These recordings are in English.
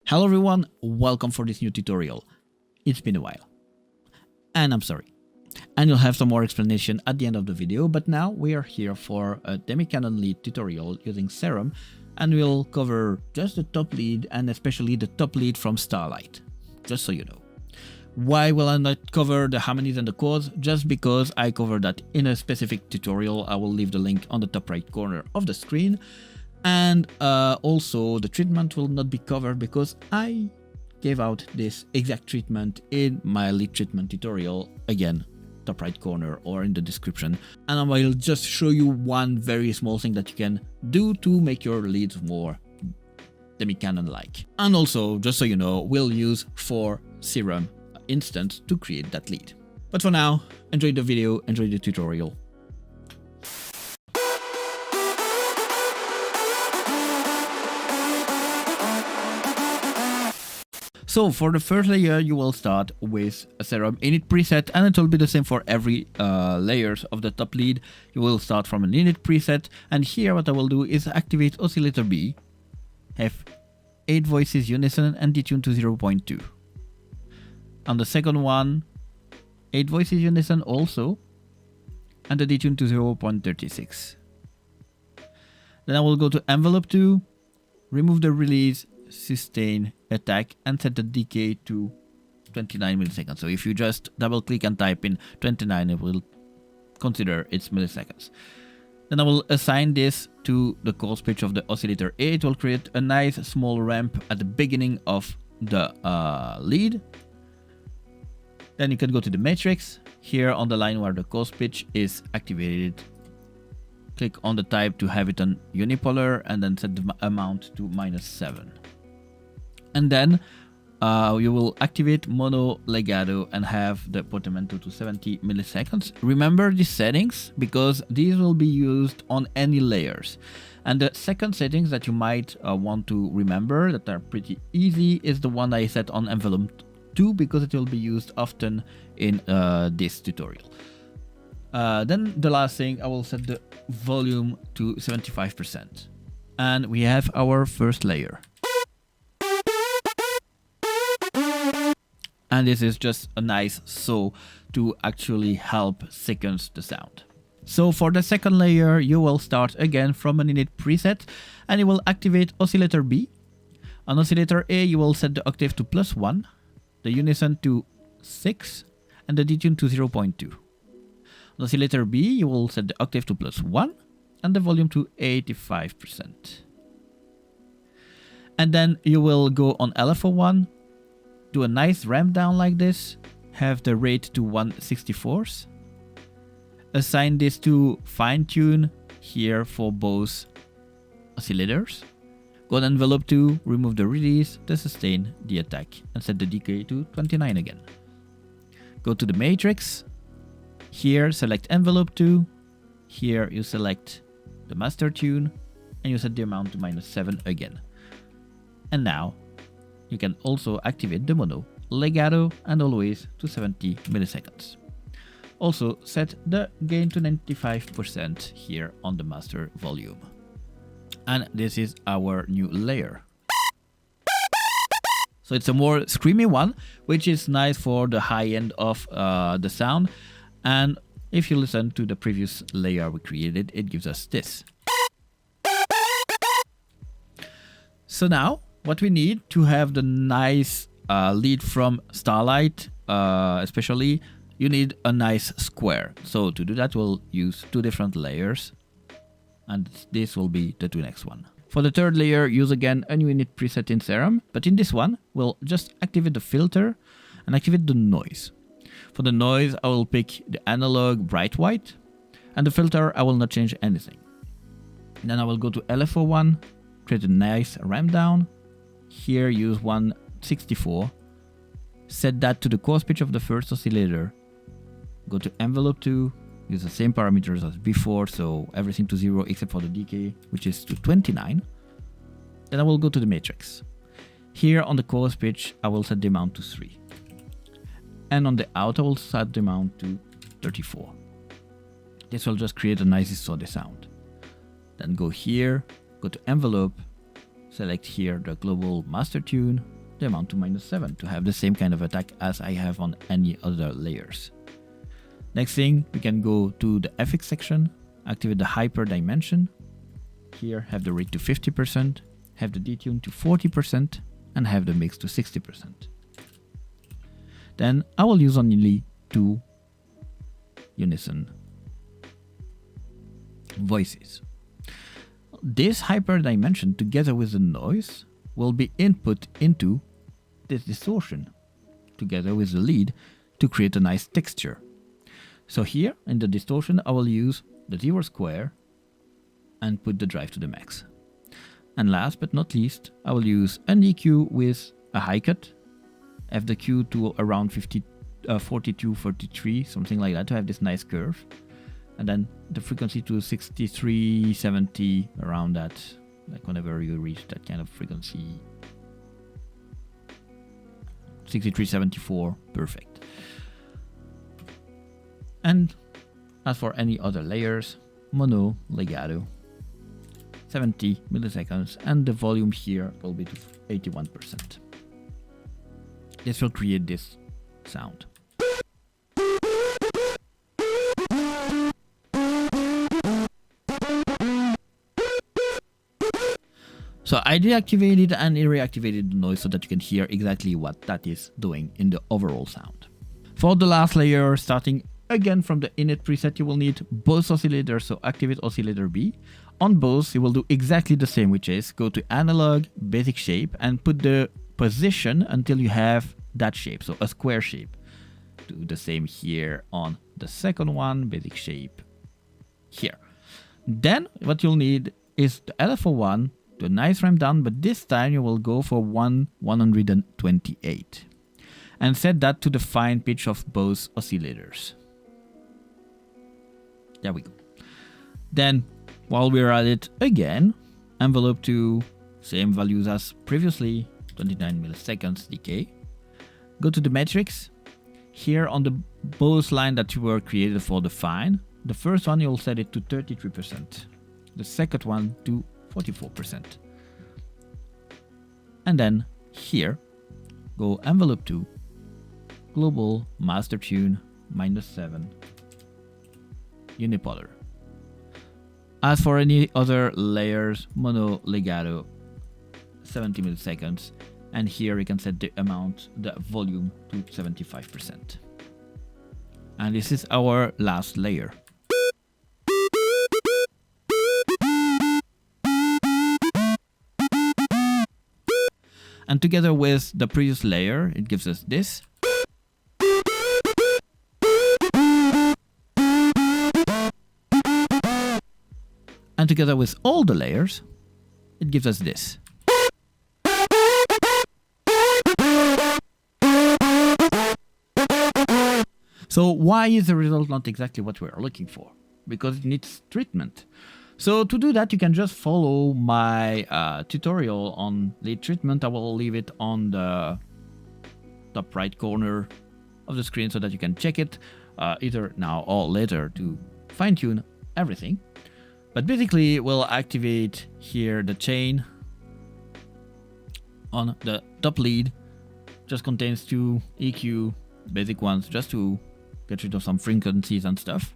Hello everyone, welcome for this new tutorial. It's been a while. And I'm sorry. And you'll have some more explanation at the end of the video, but now we are here for a Demi Kanon lead tutorial using Serum, and we'll cover just the top lead and especially the top lead from Starlight, just so you know. Why will I not cover the harmonies and the chords? Just because I covered that in a specific tutorial. I will leave the link on the top right corner of the screen. And also the treatment will not be covered because I gave out this exact treatment in my lead treatment tutorial, again top right corner or in the description, and I will just show you one very small thing that you can do to make your leads more Demi Kanon like. And also, just so you know, we'll use 4 Serum instance to create that lead. But for now, enjoy the video, enjoy the tutorial. So for the first layer, you will start with a Serum init preset, and it will be the same for every layers of the top lead. You will start from an init preset, and here what I will do is activate oscillator B, have 8 voices unison and detune to 0.2. On the second one, 8 voices unison also, and the detune to 0.36. Then I will go to envelope 2, remove the release, sustain, attack, and set the decay to 29 milliseconds. So if you just double click and type in 29, it will consider its milliseconds. Then I will assign this to the course pitch of the oscillator A. It will create a nice small ramp at the beginning of the lead. Then you can go to the matrix. Here on the line where the course pitch is activated, click on the type to have it on unipolar and then set the amount to -7. And then you will activate mono legato and have the portamento to 70 milliseconds. Remember these settings because these will be used on any layers. And the second settings that you might want to remember that are pretty easy is the one I set on envelope 2 because it will be used often in this tutorial. Then the last thing, I will set the volume to 75%. And we have our first layer. And this is just a nice saw to actually help sequence the sound. So for the second layer, you will start again from an init preset and you will activate oscillator B. On oscillator A, you will set the octave to +1, the unison to 6, and the detune to 0.2. On oscillator B, you will set the octave to +1 and the volume to 85%. And then you will go on LFO1, do a nice ramp down like this, have the rate to 1/64, assign this to fine tune here for both oscillators, go on envelope 2, remove the release, the sustain, the attack, and set the decay to 29 again. Go to the matrix, here select envelope 2, here you select the master tune, and you set the amount to -7 again. And now you can also activate the mono legato and always to 70 milliseconds. Also set the gain to 95% here on the master volume. And this is our new layer. So it's a more screamy one, which is nice for the high end of the sound. And if you listen to the previous layer we created, it gives us this. So now, what we need to have the nice lead from Starlight, especially, you need a nice square. So to do that, we'll use 2 different layers, and this will be the 2 next one. For the third layer, use again a new init preset in Serum, but in this one, we'll just activate the filter and activate the noise. For the noise, I will pick the analog bright white, and the filter, I will not change anything. And then I will go to LFO1, create a nice ramp down. Here use 1/64, set that to the course pitch of the first oscillator, go to envelope 2, use the same parameters as before, so everything to 0 except for the decay, which is to 29. Then I will go to the matrix. Here on the course pitch, I will set the amount to 3. And on the out, I will set the amount to 34. This will just create a nice saw sound. Then go here, go to envelope, select here the global master tune, the amount to -7 to have the same kind of attack as I have on any other layers. Next thing, we can go to the FX section, activate the hyper dimension. Here, have the rate to 50%, have the detune to 40%, and have the mix to 60%. Then I will use only 2 unison voices. This hyper dimension, together with the noise, will be input into this distortion, together with the lead, to create a nice texture. So here, in the distortion, I will use the 0 square and put the drive to the max. And last but not least, I will use an EQ with a high cut, have the Q to around 42, 43, something like that, to have this nice curve. And then the frequency to 63, 70, around that, like whenever you reach that kind of frequency. 63, 74, perfect. And as for any other layers, mono, legato, 70 milliseconds, and the volume here will be to 81%. This will create this sound. So I deactivated and reactivated the noise so that you can hear exactly what that is doing in the overall sound. For the last layer, starting again from the init preset, you will need both oscillators, so activate oscillator B. On both, you will do exactly the same, which is go to analog, basic shape, and put the position until you have that shape, so a square shape. Do the same here on the second one, basic shape here. Then what you'll need is the LFO1, the nice ramp down, but this time you will go for 128 and set that to the fine pitch of both oscillators. There we go. Then while we're at it again, envelope to same values as previously, 29 milliseconds decay. Go to the metrics. Here on the both line that you were created for the fine, the first one you'll set it to 33%, the second one to 44%. And then here, go envelope to global master tune -7 unipolar. As for any other layers, mono, legato, 70 milliseconds, and here you can set the amount, the volume to 75%. And this is our last layer. And together with the previous layer, it gives us this. And together with all the layers, it gives us this. So why is the result not exactly what we are looking for? Because it needs treatment. So to do that, you can just follow my tutorial on lead treatment. I will leave it on the top right corner of the screen so that you can check it either now or later to fine-tune everything. But basically, we'll activate here the chain on the top lead. Just contains 2 EQ, basic ones, just to get rid of some frequencies and stuff.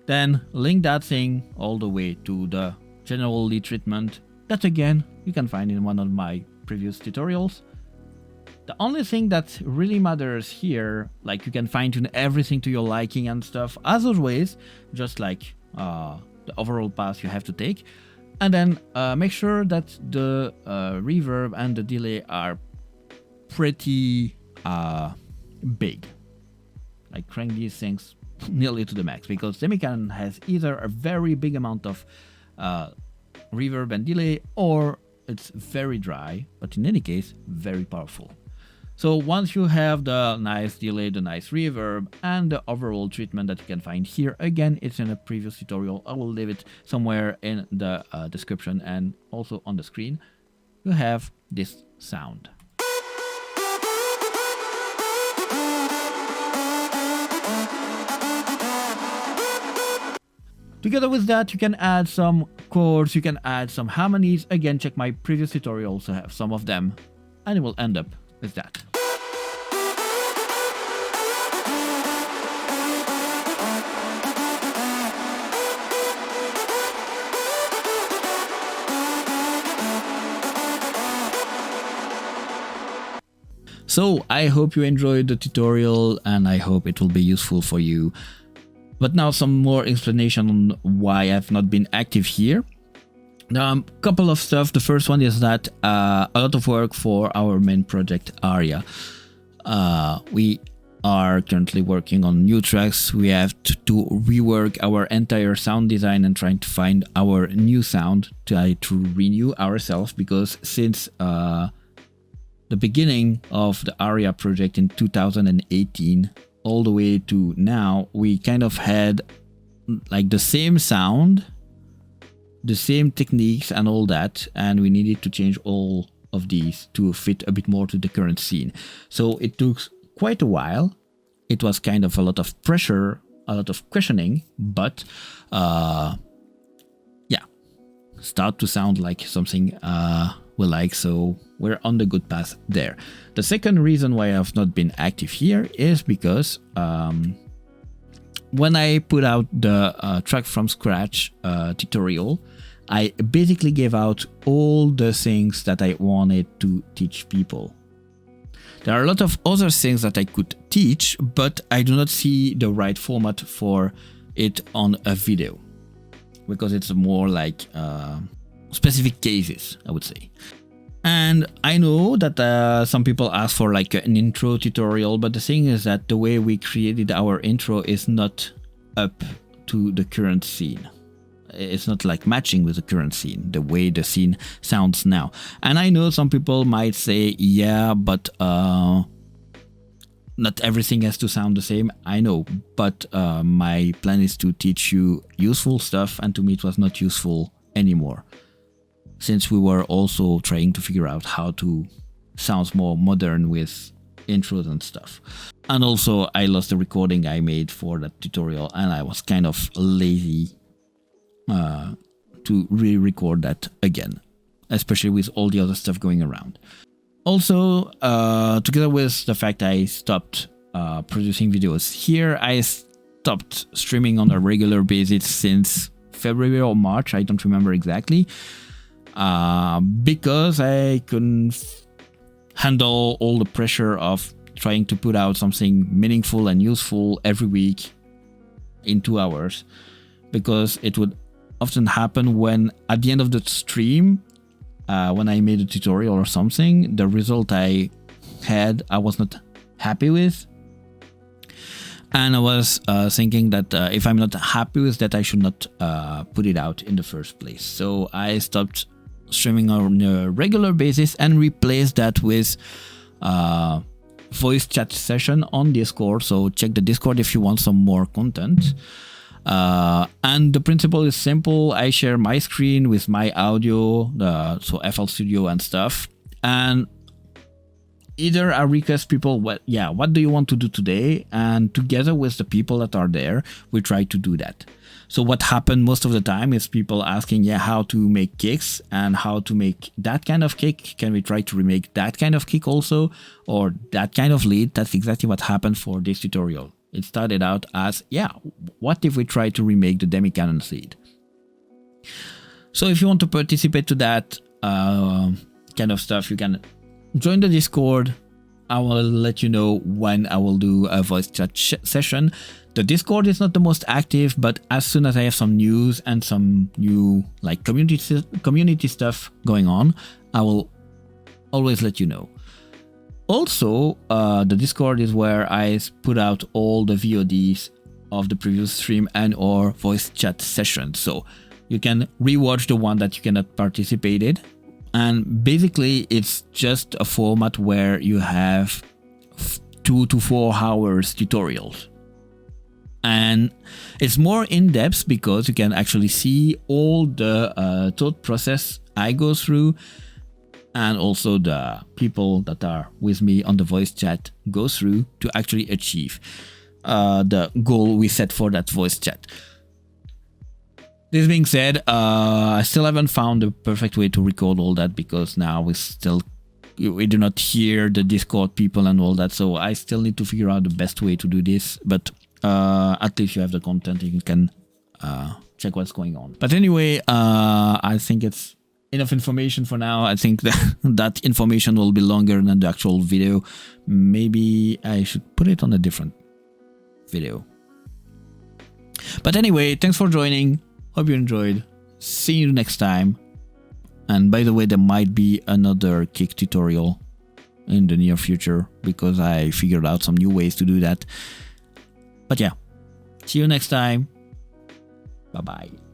Then link that thing all the way to the general lead treatment. That again, you can find in one of my previous tutorials. The only thing that really matters here, like you can fine tune everything to your liking and stuff, as always, just like the overall path you have to take. And then make sure that the reverb and the delay are pretty big. Like crank these things nearly to the max, because Demi Kanon has either a very big amount of reverb and delay, or it's very dry, but in any case, very powerful. So once you have the nice delay, the nice reverb, and the overall treatment that you can find here, again, it's in a previous tutorial. I will leave it somewhere in the description and also on the screen. You have this sound. Together with that, you can add some chords, you can add some harmonies. Again, check my previous tutorials, I have some of them, and it will end up with that. So I hope you enjoyed the tutorial and I hope it will be useful for you. But now some more explanation on why I've not been active here. Couple of stuff. The first one is that a lot of work for our main project Aria. We are currently working on new tracks. We have to rework our entire sound design and trying to find our new sound, try to renew ourselves, because since the beginning of the Aria project in 2018 all the way to now, we kind of had like the same sound, the same techniques and all that, and we needed to change all of these to fit a bit more to the current scene. So it took quite a while. It was kind of a lot of pressure, a lot of questioning, but yeah, start to sound like something we like, so we're on the good path there. The second reason why I've not been active here is because when I put out the track from scratch tutorial, I basically gave out all the things that I wanted to teach people. There are a lot of other things that I could teach, but I do not see the right format for it on a video, because it's more like specific cases, I would say. And I know that some people ask for like an intro tutorial, but the thing is that the way we created our intro is not up to the current scene. It's not like matching with the current scene, the way the scene sounds now. And I know some people might say, yeah, but not everything has to sound the same. I know, but my plan is to teach you useful stuff, and to me it was not useful anymore, since we were also trying to figure out how to sound more modern with intros and stuff. And also I lost the recording I made for that tutorial, and I was kind of lazy to re-record that again, especially with all the other stuff going around. Also, together with the fact I stopped producing videos here, I stopped streaming on a regular basis since February or March, I don't remember exactly, because I couldn't handle all the pressure of trying to put out something meaningful and useful every week in 2 hours, because it would often happen when at the end of the stream, when I made a tutorial or something, the result I had I was not happy with, and I was thinking that if I'm not happy with that, I should not put it out in the first place. So I stopped streaming on a regular basis and replaced that with voice chat session on Discord. So check the Discord if you want some more content. And the principle is simple. I share my screen with my audio, so FL Studio and stuff, and either I request people, what do you want to do today? And together with the people that are there, we try to do that. So what happened most of the time is people asking, how to make kicks and how to make that kind of kick. Can we try to remake that kind of kick also? Or that kind of lead? That's exactly what happened for this tutorial. It started out as, what if we try to remake the Demi Kanon lead? So if you want to participate to that kind of stuff, you can join the Discord. I will let you know when I will do a voice chat session. The Discord is not the most active, but as soon as I have some news and some new like community stuff going on, I will always let you know. Also, the Discord is where I put out all the VODs of the previous stream and or voice chat sessions. So you can rewatch the one that you cannot participate in. And basically, it's just a format where you have 2 to 4 hours tutorials. And it's more in-depth because you can actually see all the thought process I go through, and also the people that are with me on the voice chat go through to actually achieve the goal we set for that voice chat. This being said, I still haven't found the perfect way to record all that, because now we still we do not hear the Discord people and all that. So I still need to figure out the best way to do this. But at least you have the content. You can check what's going on. But anyway, I think it's enough information for now. I think that that information will be longer than the actual video. Maybe I should put it on a different video. But anyway, thanks for joining. Hope you enjoyed. See you next time. And by the way, there might be another kick tutorial in the near future because I figured out some new ways to do that. But yeah, see you next time. Bye-bye.